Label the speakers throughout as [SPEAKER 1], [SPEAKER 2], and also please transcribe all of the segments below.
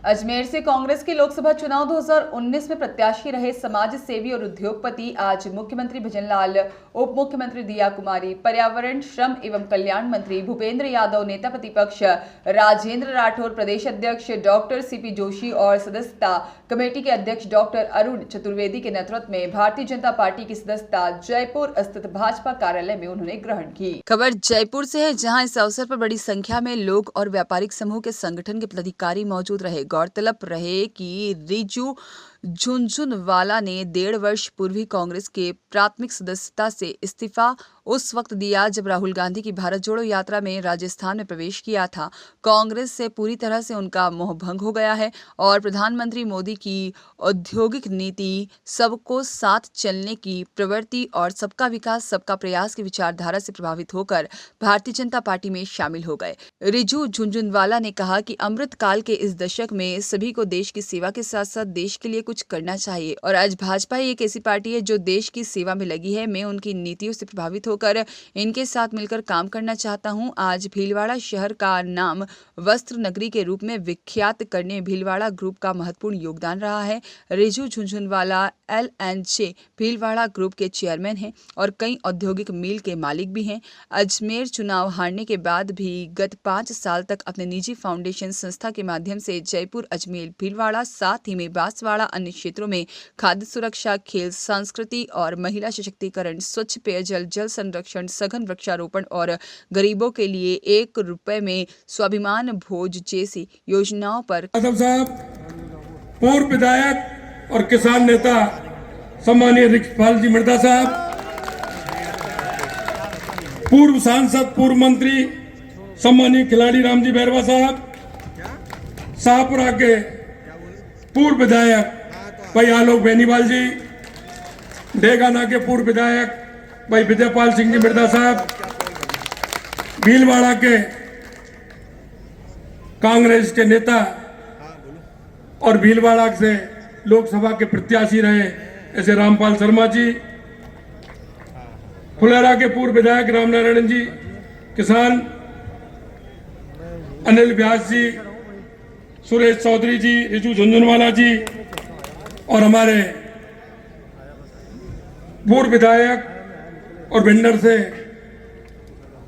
[SPEAKER 1] अजमेर से कांग्रेस के लोकसभा चुनाव 2019 में प्रत्याशी रहे समाज सेवी और उद्योगपति आज मुख्यमंत्री भजनलाल, उप मुख्यमंत्री दिया कुमारी, पर्यावरण, श्रम एवं कल्याण मंत्री भूपेंद्र यादव, नेता प्रतिपक्ष राजेंद्र राठौर, प्रदेश अध्यक्ष डॉक्टर सीपी जोशी और सदस्यता कमेटी के अध्यक्ष डॉक्टर अरुण चतुर्वेदी के नेतृत्व में भारतीय जनता पार्टी की सदस्यता जयपुर स्थित भाजपा कार्यालय में उन्होंने ग्रहण की। खबर जयपुर से है, जहां इस अवसर पर बड़ी संख्या में लोग और व्यापारिक समूह के संगठन के पदाधिकारी मौजूद रहे। गौरतलब रहे कि रिजू झुनझुनवाला ने 1.5 वर्ष पूर्व ही कांग्रेस के प्राथमिक सदस्यता से इस्तीफा उस वक्त दिया जब राहुल गांधी की भारत जोड़ो यात्रा में राजस्थान में प्रवेश किया था। कांग्रेस से पूरी तरह से उनका मोहभंग हो गया है और प्रधानमंत्री मोदी की औद्योगिक नीति, सबको साथ चलने की प्रवृत्ति और सबका विकास सबका प्रयास की विचारधारा से प्रभावित होकर भारतीय जनता पार्टी में शामिल हो गए। रिजू झुनझुनवाला ने कहा कि अमृत काल के इस दशक में सभी को देश की सेवा के साथ साथ देश के लिए कुछ करना चाहिए और आज भाजपा ही एक ऐसी पार्टी है जो देश की सेवा में लगी है। मैं उनकी नीतियों से प्रभावित होकर इनके साथ मिलकर काम करना चाहता हूं। आज भीलवाड़ा शहर का नाम वस्त्र नगरी के रूप में विख्यात करने में भीलवाड़ा ग्रुप का महत्वपूर्ण योगदान रहा है। रिजू झुनझुनवाला LNJ भीलवाड़ा ग्रुप के चेयरमैन हैं और कई औद्योगिक मिल के मालिक भी हैं। अजमेर चुनाव हारने के बाद भी गत 5 साल तक अपने निजी फाउंडेशन संस्था के माध्यम से जयपुर, अजमेर, भीलवाड़ा, साथ ही में बांसवाड़ा, अन्य क्षेत्रों में खाद्य सुरक्षा, खेल, संस्कृति और महिला सशक्तिकरण, स्वच्छ पेयजल, जल संरक्षण, सघन वृक्षारोपण और गरीबों के लिए 1 रुपए में स्वाभिमान भोज जैसी योजनाओं पर
[SPEAKER 2] पूर्व विधायक और किसान नेता सम्मानीय रिक्तपाल जी मिर्दा साहब, पूर्व सांसद, पूर्व मंत्री सम्मानीय खिलाड़ी रामजी बैरवा साहब, शाहपुरा के पूर्व विधायक भाई आलोक बेनीवाल जी, डेगाना के पूर्व विधायक भाई विजयपाल सिंह जी मिर्दा साहब, भीलवाड़ा के कांग्रेस के नेता और भीलवाड़ा से लोकसभा के प्रत्याशी रहे ऐसे रामपाल शर्मा जी, फुलेरा के पूर्व विधायक रामनारायण जी, किसान अनिल व्यास जी, सुरेश चौधरी जी, रिजू झुनझुनवाला जी और हमारे पूर्व विधायक और भिंडर से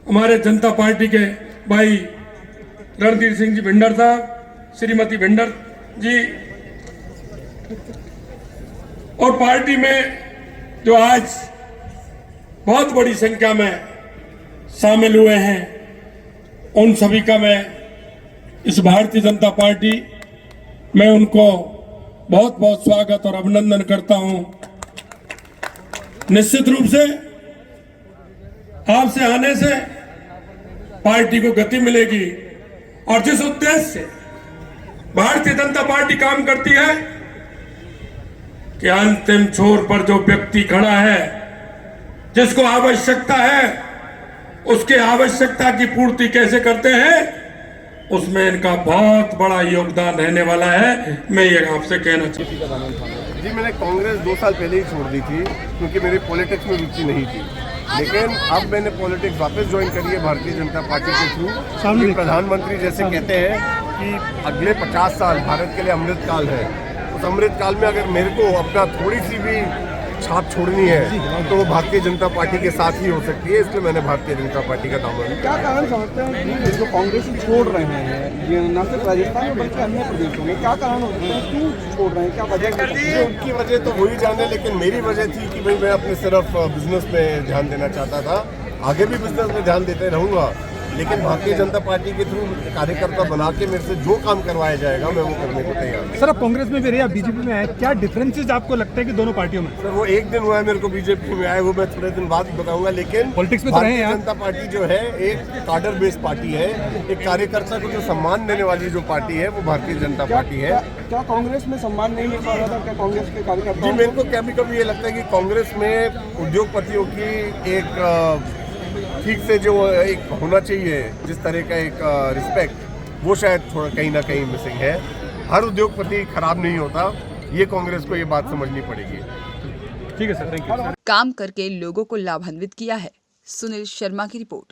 [SPEAKER 2] हमारे जनता पार्टी के भाई रणधीर सिंह जी भिंडर साहब, श्रीमती भिंडर जी और पार्टी में जो आज बहुत बड़ी संख्या में शामिल हुए हैं, उन सभी का मैं इस भारतीय जनता पार्टी में उनको बहुत बहुत स्वागत और अभिनंदन करता हूं। निश्चित रूप से आपसे आने से पार्टी को गति मिलेगी और जिस उद्देश्य से भारतीय जनता पार्टी काम करती है कि अंतिम छोर पर जो व्यक्ति खड़ा है, जिसको आवश्यकता है, उसके आवश्यकता की पूर्ति कैसे करते हैं, उसमें इनका बहुत बड़ा योगदान रहने वाला है। मैं ये आपसे कहना चाहता हूं।
[SPEAKER 3] जी, मैंने कांग्रेस 2 साल पहले ही छोड़ दी थी क्योंकि मेरी पॉलिटिक्स में रुचि नहीं थी, लेकिन अब मैंने पॉलिटिक्स वापस ज्वाइन करी है भारतीय जनता पार्टी के थ्रू। प्रधानमंत्री जैसे कहते हैं कि अगले 50 साल भारत के लिए अमृत काल है, उस अमृत काल में अगर मेरे को अपना थोड़ी सी भी छाप छोड़नी है तो वो भारतीय जनता पार्टी के साथ ही हो सकती है, इसलिए मैंने भारतीय जनता पार्टी का दामन।
[SPEAKER 4] क्या कारण समझते हैं जिनको कांग्रेस छोड़ रहे हैं, ये न सिर्फ राजस्थान में बल्कि अन्य प्रदेशों में, क्या कारण होते हैं, क्यों छोड़ रहे हैं, क्या वजह?
[SPEAKER 3] उनकी वजह तो वही जाने, लेकिन मेरी वजह थी कि भाई मैं अपने सिर्फ बिजनेस में ध्यान देना चाहता था। आगे भी बिजनेस में ध्यान देते रहूँगा, लेकिन भारतीय जनता पार्टी के थ्रू कार्यकर्ता बना के मेरे से जो काम करवाया जाएगा मैं वो करने को तैयार हूं।
[SPEAKER 5] सर, आप कांग्रेस में भी रहे, आप बीजेपी में आए, क्या डिफरेंसेस आपको लगता है कि दोनों पार्टियों में?
[SPEAKER 3] सर, वो एक दिन हुआ है मेरे को बीजेपी में आए, वो मैं थोड़े दिन बाद बताऊंगा, लेकिन
[SPEAKER 5] पॉलिटिक्स में तो रहे हैं।
[SPEAKER 3] भारतीय जनता पार्टी जो है एक कार्डर बेस्ड पार्टी है, एक कार्यकर्ता को जो सम्मान देने वाली जो पार्टी है वो भारतीय जनता पार्टी है।
[SPEAKER 4] क्या कांग्रेस में सम्मान नहीं मिल पा रहा था? क्या कांग्रेस के कार्यकर्ता?
[SPEAKER 3] जी, मेरे को कभी कभी ये लगता है कि कांग्रेस में उद्योगपतियों की एक ठीक से जो एक होना चाहिए, जिस तरह का एक रिस्पेक्ट, वो शायद थोड़ा कहीं ना कहीं मिसिंग है। हर उद्योगपति खराब नहीं होता, ये कांग्रेस को ये बात समझनी पड़ेगी।
[SPEAKER 5] ठीक है सर, थैंक यू।
[SPEAKER 1] काम करके लोगों को लाभान्वित किया है। सुनील शर्मा की रिपोर्ट।